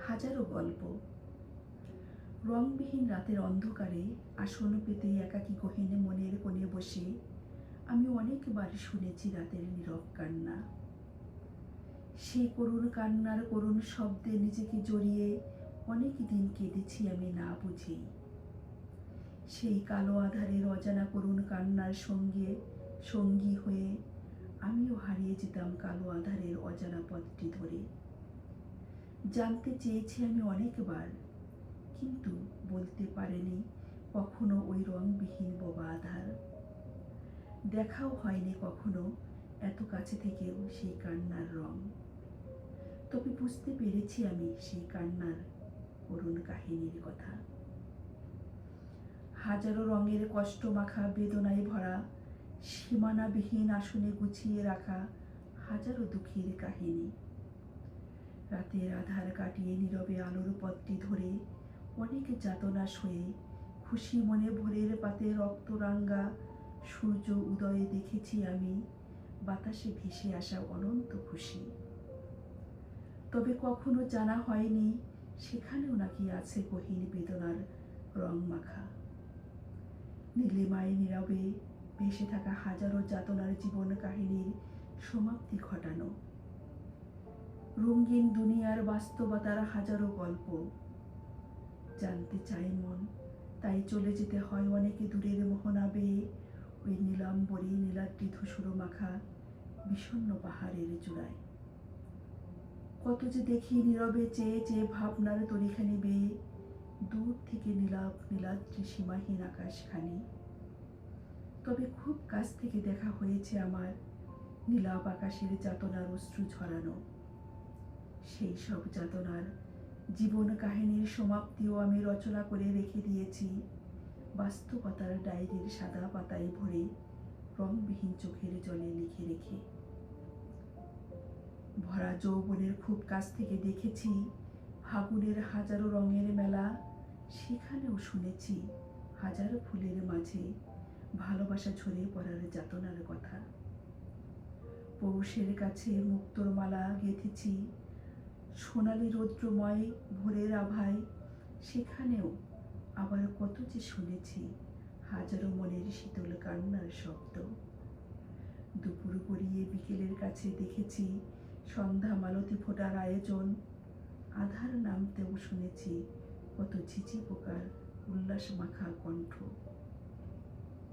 হাজারো গল্প। রংবিহীন রাতের অন্ধকারে আসন পেতে একাকী গহীনে মনের কোণে বসে আমি অনেকবার শুনেছি রাতের নীরব কান্না। সেই করুণ কান্নার করুণ শব্দে নিজেকে জড়িয়ে অনেক দিন কেঁদেছি আমি না বুঝেই। সেই কালো আধারের অজানা করুণ কান্নার সঙ্গী হয়ে আমিও হারিয়ে যেতাম কালো আধারের অজানা পথটি ধরে। জানতে চেয়েছি আমি অনেকবার, কিন্তু বলতে পারেনি কখনো ওই রংবিহীন বোবা আধার। দেখাও হয়নি কখনো এত কাছে থেকেও সেই কান্নার রং। তবে বুঝতে পেরেছি আমি সেই কান্নার করুণ কাহিনীর কথা। হাজারো রঙের কষ্ট মাখা বেদনায় ভরা সীমানাবিহীন আসনে গুছিয়ে রাখা হাজারো দুঃখের কাহিনী। রাতের আধার কাটিয়ে নীরবে আলোর পথটি ধরে অনেক যাতনা সয়ে খুশি মনে ভোরের পাতে রক্তরাঙ্গা সূর্য উদয়ে দেখেছি আমি বাতাসে ভেসে আসা অনন্ত খুশি। তবে কখনো জানা হয়নি সেখানেও নাকি আছে গহীন বেদনার রং মাখা। নীলিমায় নীরবে ভেসে থাকা হাজারো যাতনার জীবন কাহিনীর সমাপ্তি ঘটানো। রঙিন দুনিয়ার বাস্তবতার হাজারো গল্প। জানতে চায় মন, তাই চলে যেতে হয় অনেকে দূরের মোহনা বেয়ে ওই নীলাম্বরী নীলাদ্রি ধূসর মাখা বিষণ্ণ পাহাড়ের চূড়ায়। কত যে দেখি নীরবে চেয়ে চেয়ে ভাবনার তরিখানি বেয়ে দূর থেকে নীলাদ্রি সীমাহীন আকাশখানি। তবে খুব কাছ থেকে দেখা হয়েছে আমার নীলাভ আকাশের যাতনার অশ্রু ঝরানো। সেই সব যাতনার জীবন কাহিনীর সমাপ্তিও আমি রচনা করে রেখে দিয়েছি বাস্তবতার ডায়েরির সাদা পাতায় ভরে রংবিহীন চোখের জলে লিখে রেখে। ভরা যৌবনের খুব কাছ থেকে দেখেছি ফাগুনের হাজারো রঙের মেলা। সেখানেও শুনেছি হাজারো ফুলের মাঝে ভালোবাসা ঝরে পড়ার যাতনার কথা। পৌষের কাছে মুক্তোর মালা গেঁথেছি সোনালি রৌদ্রময় ভোরের আভায়। সেখানেও আবার কত যে শুনেছি হাজারো মনের শীতল কান্নার শব্দ। দুপুর গড়িয়ে বিকেলের কাছে দেখেছি সন্ধ্যা মালতী ফোটার আয়োজন। আধার নামতেও শুনেছি কত ঝিঝি পোকার উল্লাস মাখা কণ্ঠ।